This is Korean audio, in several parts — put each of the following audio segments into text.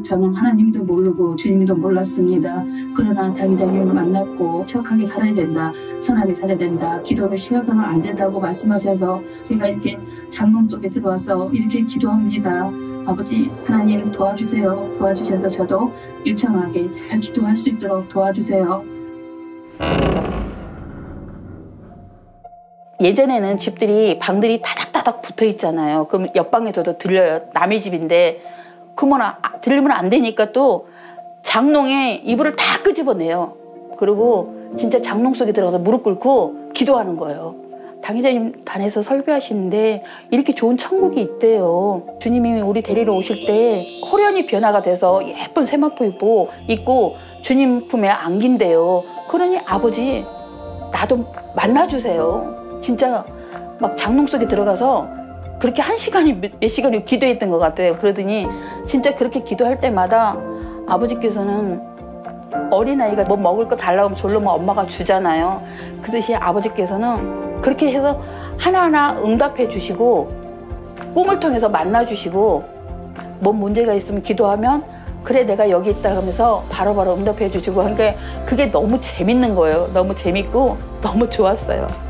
저는 하나님도 모르고 주님도 몰랐습니다. 그러나 당장님을 만났고 착하게 살아야 된다, 선하게 살아야 된다, 기도를 쉬어서는 안 된다고 말씀하셔서 제가 이렇게 장롱 속에 들어와서 이렇게 기도합니다. 아버지 하나님 도와주세요. 도와주셔서 저도 유창하게 잘 기도할 수 있도록 도와주세요. 예전에는 집들이 방들이 다닥다닥 붙어 있잖아요. 그럼 옆방에 저도 들려요. 남의 집인데 그러면 들리면 안 되니까 또 장롱에 이불을 다 끄집어내요. 그리고 진짜 장롱 속에 들어가서 무릎 꿇고 기도하는 거예요. 당회장님 단에서 설교하시는데 이렇게 좋은 천국이 있대요. 주님이 우리 데리러 오실 때 호련히 변화가 돼서 예쁜 세마포 입고 주님 품에 안긴대요. 그러니 아버지 나도 만나주세요. 진짜 막 장롱 속에 들어가서 그렇게 한 시간이 몇 시간이 기도했던 것 같아요. 그러더니 진짜 그렇게 기도할 때마다 아버지께서는 어린아이가 뭐 먹을 거 달라고 하면 졸로 뭐 엄마가 주잖아요. 그듯이 아버지께서는 그렇게 해서 하나하나 응답해 주시고 꿈을 통해서 만나 주시고 뭔 문제가 있으면 기도하면 그래 내가 여기 있다 하면서 바로바로 응답해 주시고 그러니까 그게 너무 재밌는 거예요. 너무 재밌고 너무 좋았어요.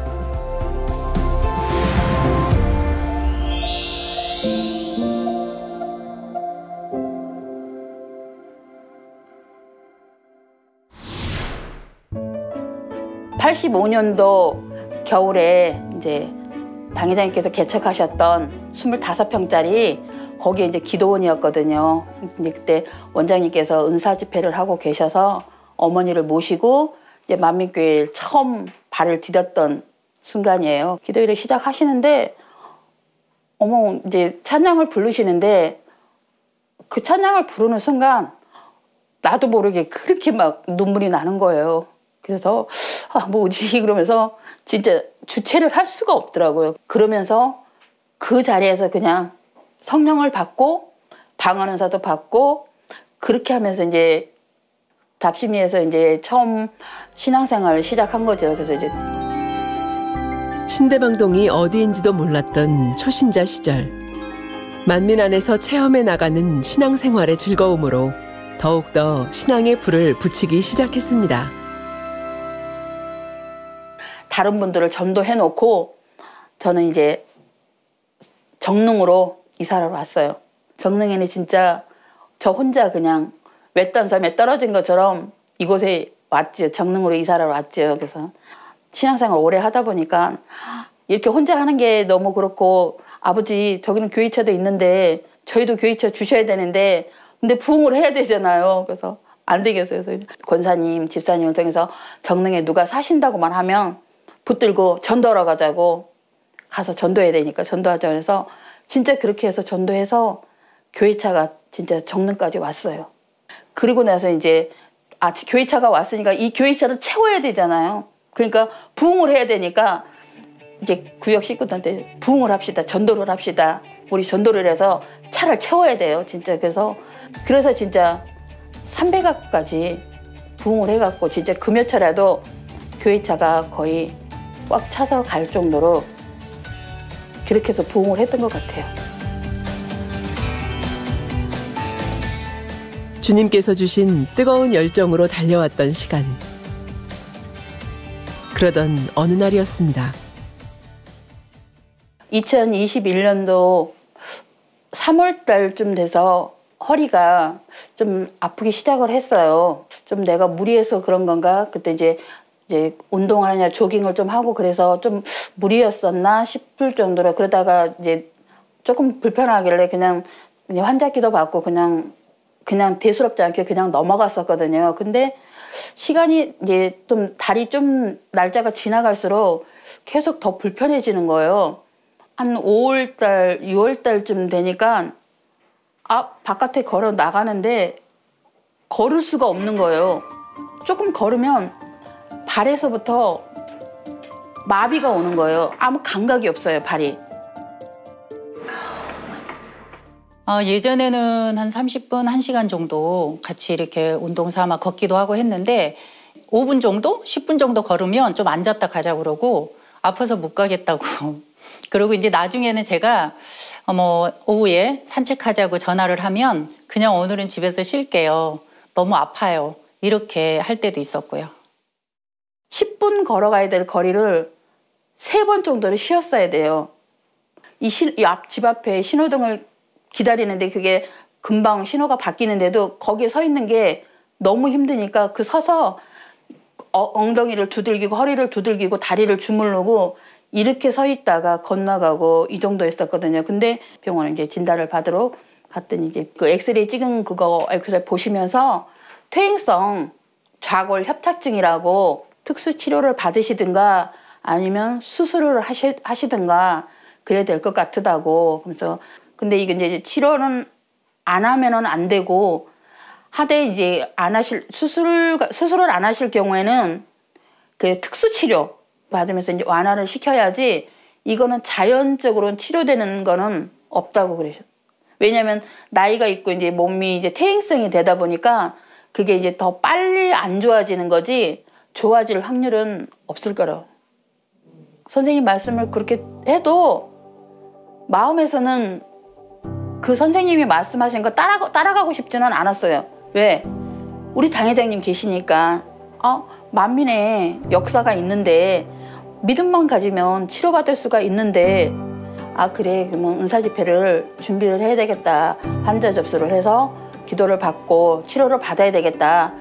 (85년도) 겨울에 이제 당회장님께서 개척하셨던 25평짜리 거기에 이제 기도원이었거든요. 근데 그때 원장님께서 은사 집회를 하고 계셔서 어머니를 모시고 이제 만민교회에 처음 발을 디뎠던 순간이에요. 기도회를 시작하시는데 어머 이제 찬양을 부르시는데 그 찬양을 부르는 순간 나도 모르게 그렇게 막 눈물이 나는 거예요. 그래서 뭐지 그러면서 진짜 주체를 할 수가 없더라고요. 그러면서 그 자리에서 그냥 성령을 받고 방언은사도 받고 그렇게 하면서 이제 답심리에서 이제 처음 신앙생활을 시작한 거죠. 그래서 이제 신대방동이 어디인지도 몰랐던 초신자 시절. 만민 안에서 체험해 나가는 신앙생활의 즐거움으로 더욱더 신앙의 불을 붙이기 시작했습니다. 다른 분들을 전도해 놓고 저는 이제 정릉으로 이사를 왔어요. 정릉에는 진짜 저 혼자 그냥 외딴 섬에 떨어진 것처럼 이곳에 왔지요. 정릉으로 이사를 왔지요. 그래서 신앙생활 오래 하다 보니까 이렇게 혼자 하는 게 너무 그렇고 아버지 저기는 교회처도 있는데 저희도 교회처 주셔야 되는데 근데 부흥을 해야 되잖아요. 그래서 안 되겠어요. 그래서 권사님, 집사님을 통해서 정릉에 누가 사신다고만 하면 붙들고 전도하러 가자고 가서 전도해야 되니까 전도하자고 해서 진짜 그렇게 해서 전도해서 교회차가 진짜 정릉까지 왔어요. 그리고 나서 이제 교회차가 왔으니까 이 교회차를 채워야 되잖아요. 그러니까 부흥을 해야 되니까 이제 구역 식구들한테 부흥을 합시다. 전도를 합시다. 우리 전도를 해서 차를 채워야 돼요. 진짜 그래서 진짜 300가까지 부흥을 해갖고 진짜 금요 차라도 교회차가 거의 꽉 차서 갈 정도로 그렇게 해서 부흥을 했던 것 같아요. 주님께서 주신 뜨거운 열정으로 달려왔던 시간. 그러던 어느 날이었습니다. 2021년도 3월 달쯤 돼서 허리가 좀 아프기 시작을 했어요. 좀 내가 무리해서 그런 건가? 그때 이제 운동하냐 조깅을 좀 하고 그래서 좀 무리였었나 싶을 정도로 그러다가 이제 조금 불편하길래 그냥 환자기도 받고 그냥 대수롭지 않게 그냥 넘어갔었거든요. 근데 시간이 이제 좀 달이 좀 날짜가 지나갈수록 계속 더 불편해지는 거예요. 한 5월달, 6월달쯤 되니까 바깥에 걸어 나가는데 걸을 수가 없는 거예요. 조금 걸으면 발에서부터 마비가 오는 거예요. 아무 감각이 없어요, 발이. 예전에는 한 30분, 1시간 정도 같이 이렇게 운동 삼아 걷기도 하고 했는데 5분 정도? 10분 정도 걸으면 좀 앉았다 가자 그러고 아파서 못 가겠다고 그리고 이제 나중에는 제가 오후에 산책하자고 전화를 하면 그냥 오늘은 집에서 쉴게요. 너무 아파요. 이렇게 할 때도 있었고요. 10분 걸어가야 될 거리를 3번 정도를 쉬었어야 돼요. 집 앞에 신호등을 기다리는데 그게 금방 신호가 바뀌는데도 거기에 서 있는 게 너무 힘드니까 서서 엉덩이를 두들기고 허리를 두들기고 다리를 주물르고 이렇게 서 있다가 건너가고 이 정도 했었거든요. 근데 병원에 이제 진단을 받으러 갔더니 이제 그 엑스레이 찍은 그거 엑스레이 보시면서 퇴행성 좌골 협착증이라고 특수 치료를 받으시든가 아니면 수술을 하시든가 그래야 될 것 같다고. 그래서 근데 이게 이제 치료는 안 하면은 안 되고 하되 이제 수술을 안 하실 경우에는 그 특수 치료 받으면서 이제 완화를 시켜야지 이거는 자연적으로 치료되는 거는 없다고 그러셔. 왜냐면 나이가 있고 이제 몸이 이제 퇴행성이 되다 보니까 그게 이제 더 빨리 안 좋아지는 거지 좋아질 확률은 없을 거라고. 선생님 말씀을 그렇게 해도 마음에서는 그 선생님이 말씀하신 거 따라가고 싶지는 않았어요. 왜? 우리 당회장님 계시니까 만민의 역사가 있는데 믿음만 가지면 치료받을 수가 있는데 그래 그러면 은사집회를 준비를 해야 되겠다. 환자 접수를 해서 기도를 받고 치료를 받아야 되겠다.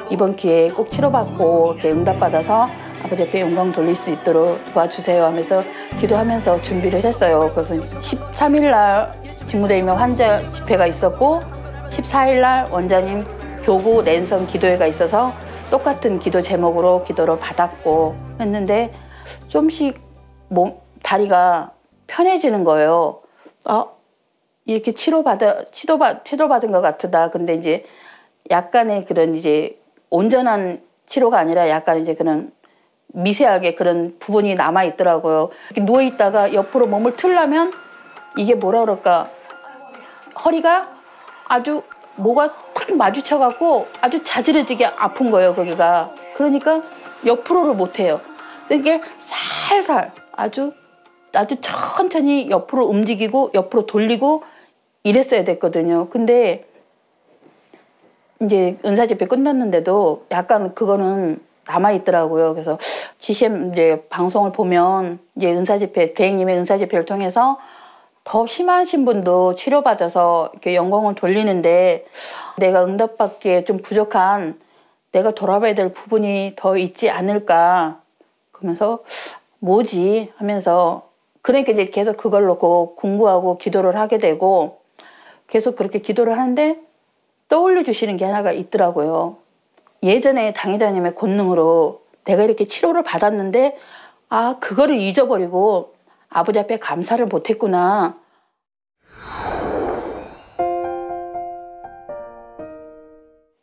이번 기회에 꼭 치료받고 이렇게 응답받아서 아버지 앞에 영광 돌릴 수 있도록 도와주세요 하면서 기도하면서 준비를 했어요. 그래서 13일 날 직무대행명 환자 집회가 있었고 14일 날 원장님 교구 랜선 기도회가 있어서 똑같은 기도 제목으로 기도를 받았고 했는데 좀씩 다리가 편해지는 거예요. 이렇게 치료받은 것 같다. 근데 이제 약간의 그런 이제 온전한 치료가 아니라 약간 이제 그런 미세하게 그런 부분이 남아 있더라고요. 누워 있다가 옆으로 몸을 틀려면 이게 뭐라 그럴까? 허리가 아주 뭐가 딱 마주쳐 갖고 아주 자지러지게 아픈 거예요, 거기가. 그러니까 옆으로를 못 해요. 이게 살살 아주 천천히 옆으로 움직이고 옆으로 돌리고 이랬어야 됐거든요. 근데 이제 은사집회 끝났는데도 약간 그거는 남아있더라고요. 그래서 GCM 이제 방송을 보면 이제 은사집회, 대행님의 은사집회를 통해서 더 심하신 분도 치료받아서 이렇게 영광을 돌리는데 내가 응답받기에 좀 부족한 내가 돌아봐야 될 부분이 더 있지 않을까. 그러면서 뭐지 하면서 그러니까 이제 계속 그걸 놓고 공부하고 기도를 하게 되고 계속 그렇게 기도를 하는데 떠올려 주시는 게 하나가 있더라고요. 예전에 당회장님의 권능으로 내가 이렇게 치료를 받았는데 그거를 잊어버리고 아버지 앞에 감사를 못했구나.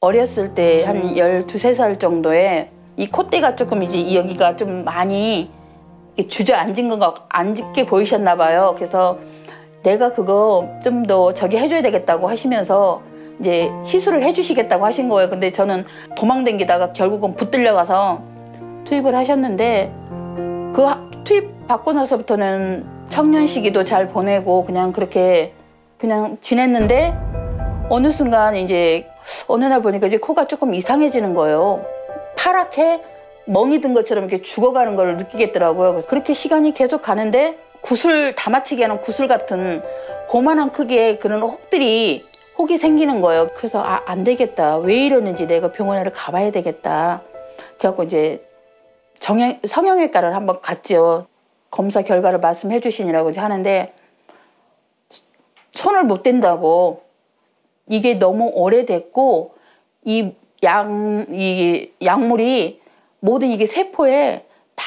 어렸을 때 한 12~13살 정도에 이 콧대가 조금 이제 여기가 좀 많이 앉게 보이셨나 봐요. 그래서 내가 그거 좀 더 저기 해줘야 되겠다고 하시면서 이제 시술을 해주시겠다고 하신 거예요. 근데 저는 도망댕기다가 결국은 붙들려 가서 투입을 하셨는데 그 투입 받고 나서부터는 청년 시기도 잘 보내고 그냥 그렇게 그냥 지냈는데 어느 순간 이제 어느 날 보니까 이제 코가 조금 이상해지는 거예요. 파랗게 멍이 든 것처럼 이렇게 죽어가는 걸 느끼겠더라고요. 그래서 그렇게 시간이 계속 가는데 다 맞히게 하는 구슬 같은 고만한 크기의 그런 혹이 생기는 거예요. 그래서 안 되겠다. 왜 이러는지 내가 병원에 가봐야 되겠다. 그래갖고 이제 성형외과를 한번 갔죠. 검사 결과를 말씀해 주시느라고 하는데 손을 못 댄다고. 이게 너무 오래됐고 이 약물이 모든 이게 세포에 다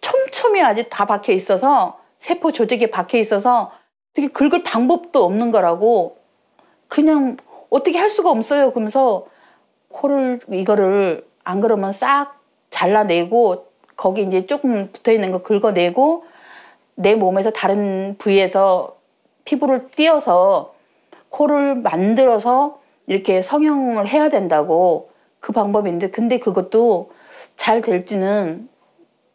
촘촘히 아직 다 박혀 있어서 세포 조직에 박혀 있어서 어떻게 긁을 방법도 없는 거라고 그냥 어떻게 할 수가 없어요. 그러면서 이거를 안 그러면 싹 잘라내고 거기 이제 조금 붙어 있는 거 긁어내고 내 몸에서 다른 부위에서 피부를 띄어서 코를 만들어서 이렇게 성형을 해야 된다고 그 방법인데 근데 그것도 잘 될지는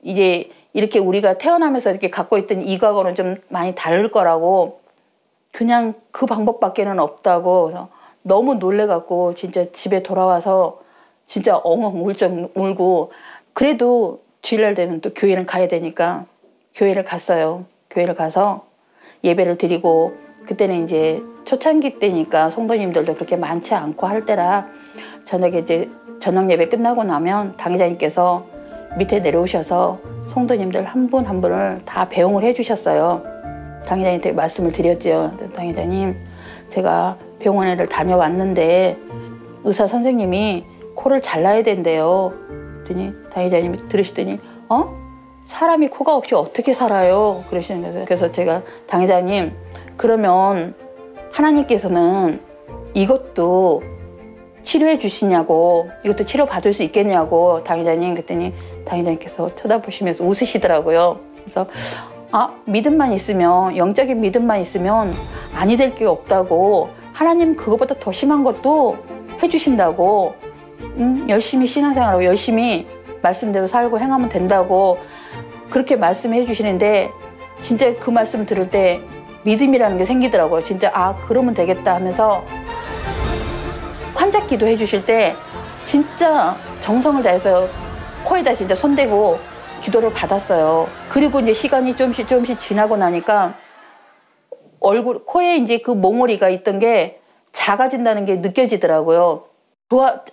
이제 이렇게 우리가 태어나면서 이렇게 갖고 있던 이거하고는 좀 많이 다를 거라고 그냥 그 방법밖에는 없다고 그래서 너무 놀래갖고 진짜 집에 돌아와서 진짜 엉엉 울고 그래도 주일날 되면 또 교회는 가야 되니까 교회를 갔어요. 교회를 가서 예배를 드리고 그때는 이제 초창기 때니까 성도님들도 그렇게 많지 않고 할 때라 저녁에 이제 저녁 예배 끝나고 나면 당회장님께서 밑에 내려오셔서 성도님들 한 분 한 분을 다 배웅을 해주셨어요. 당회장님한테 말씀을 드렸죠. 당회장님, 제가 병원에를 다녀왔는데 의사 선생님이 코를 잘라야 된대요. 그랬더니 당회장님이 들으시더니 사람이 코가 없이 어떻게 살아요? 그러시는 거예요. 그래서 제가 당회장님, 그러면 하나님께서는 이것도 치료해 주시냐고, 이것도 치료 받을 수 있겠냐고 당회장님 그랬더니 당회장님께서 쳐다보시면서 웃으시더라고요. 그래서 믿음만 있으면, 영적인 믿음만 있으면 아니 될 게 없다고, 하나님 그것보다 더 심한 것도 해주신다고, 열심히 신앙생활하고 열심히 말씀대로 살고 행하면 된다고 그렇게 말씀해 주시는데 진짜 그 말씀 들을 때 믿음이라는 게 생기더라고요. 진짜 그러면 되겠다 하면서 환자 기도해 주실 때 진짜 정성을 다해서 코에다 진짜 손대고 기도를 받았어요. 그리고 이제 시간이 조금씩 지나고 나니까 코에 이제 그 몽골이가 있던 게 작아진다는 게 느껴지더라고요.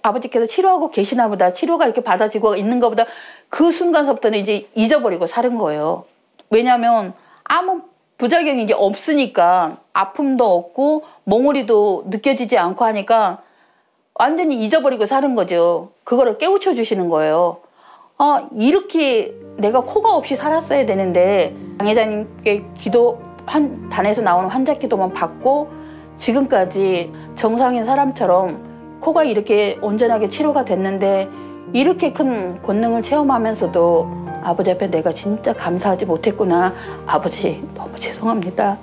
아버지께서 치료하고 계시나 보다, 치료가 이렇게 받아지고 있는 것보다 그 순간서부터는 이제 잊어버리고 사는 거예요. 왜냐하면 아무 부작용이 이제 없으니까, 아픔도 없고 몽골이도 느껴지지 않고 하니까 완전히 잊어버리고 사는 거죠. 그거를 깨우쳐 주시는 거예요. 이렇게 내가 코가 없이 살았어야 되는데 당회장님께 단에서 나오는 환자 기도만 받고 지금까지 정상인 사람처럼 코가 이렇게 온전하게 치료가 됐는데 이렇게 큰 권능을 체험하면서도 아버지 앞에 내가 진짜 감사하지 못했구나. 아버지 너무 죄송합니다.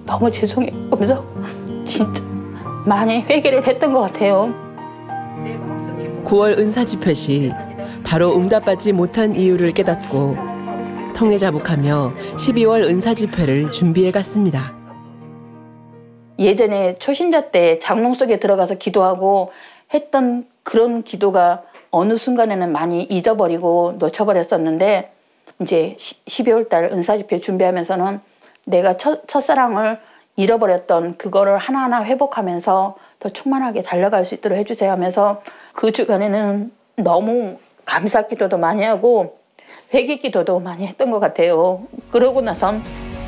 너무 죄송해요. 그러면서 진짜 많이 회개를 했던 것 같아요. 9월 은사 집회 시 바로 응답받지 못한 이유를 깨닫고 통해 자복하며 12월 은사 집회를 준비해 갔습니다. 예전에 초신자 때 장롱 속에 들어가서 기도하고 했던 그런 기도가 어느 순간에는 많이 잊어버리고 놓쳐버렸었는데 이제 12월 달 은사 집회 준비하면서는 내가 첫사랑을 잃어버렸던 그거를 하나하나 회복하면서 더 충만하게 달려갈 수 있도록 해주세요 하면서 그 주간에는 너무 감사 기도도 많이 하고 회개 기도도 많이 했던 것 같아요. 그러고 나선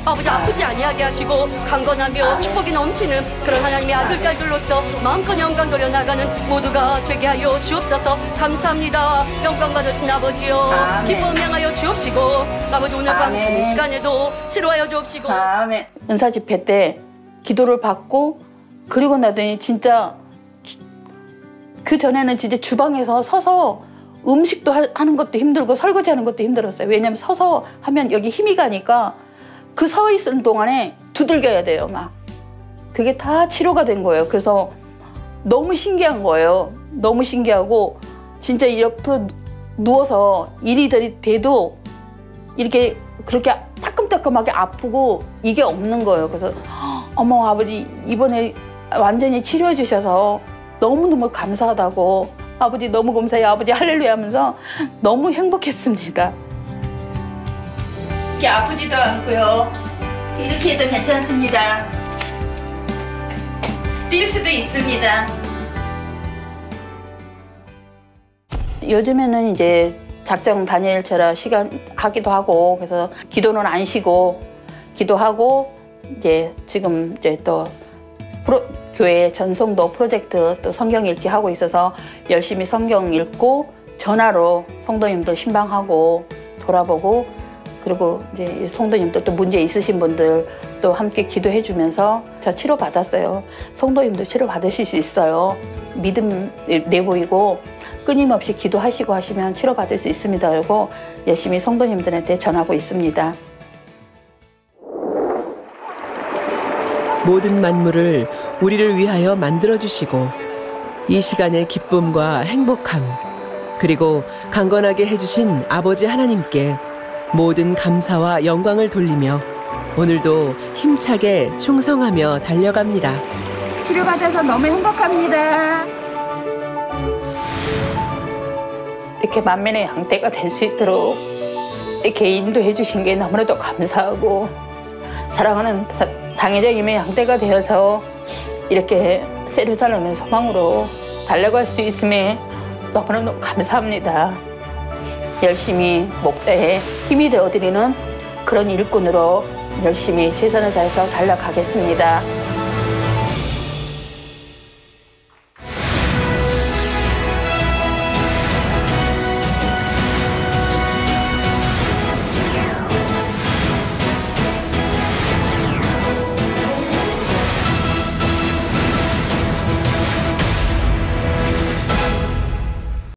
아버지 아프지 아니하게 하시고 강건하며 축복이 넘치는 그런 하나님의 아들 딸들로서 마음껏 영광 돌려 나가는 모두가 되게 하여 주옵소서. 감사합니다. 영광 받으신 아버지요, 아멘. 기쁨 향하여 주옵시고 아버지 오늘 밤 자는 시간에도 치료하여 주옵시고. 아멘. 은사 집회 때 기도를 받고 그리고 나더니 진짜 그 전에는 진짜 주방에서 서서 음식도 하는 것도 힘들고 설거지하는 것도 힘들었어요. 왜냐면 서서 하면 여기 힘이 가니까 그 서 있는 동안에 두들겨야 돼요. 막 그게 다 치료가 된 거예요. 그래서 너무 신기한 거예요. 너무 신기하고 진짜 옆으로 누워서 이리저리 대도 이렇게 그렇게 따끔따끔하게 아프고 이게 없는 거예요. 그래서 어머 아버지 이번에 완전히 치료해 주셔서 너무너무 감사하다고, 아버지 너무 감사해요, 아버지 할렐루야 하면서 너무 행복했습니다. 이렇게 아프지도 않고요. 이렇게 해도 괜찮습니다. 뛸 수도 있습니다. 요즘에는 이제 작정 다니엘처럼 시간 하기도 하고 그래서 기도는 안 쉬고 기도하고 이제 지금 이제 또 교회 전성도 프로젝트 또 성경 읽기 하고 있어서 열심히 성경 읽고 전화로 성도님들 신방하고 돌아보고 그리고 이제 성도님들 또 문제 있으신 분들 또 함께 기도해 주면서 저 치료 받았어요. 성도님도 치료 받으실 수 있어요. 믿음 내보이고 끊임없이 기도하시고 하시면 치료 받을 수 있습니다. 그리고 열심히 성도님들한테 전하고 있습니다. 모든 만물을 우리를 위하여 만들어주시고 이 시간의 기쁨과 행복함, 그리고 강건하게 해주신 아버지 하나님께 모든 감사와 영광을 돌리며 오늘도 힘차게 충성하며 달려갑니다. 치료받아서 너무 행복합니다. 이렇게 만면의 양떼가 될 수 있도록 이렇게 인도해 주신 게 너무나도 감사하고 사랑하는 당회장님의 양떼가 되어서 이렇게 세르살렘의 소망으로 달려갈 수 있음에 너무너무 감사합니다. 열심히 목자의 힘이 되어드리는 그런 일꾼으로 열심히 최선을 다해서 달려가겠습니다.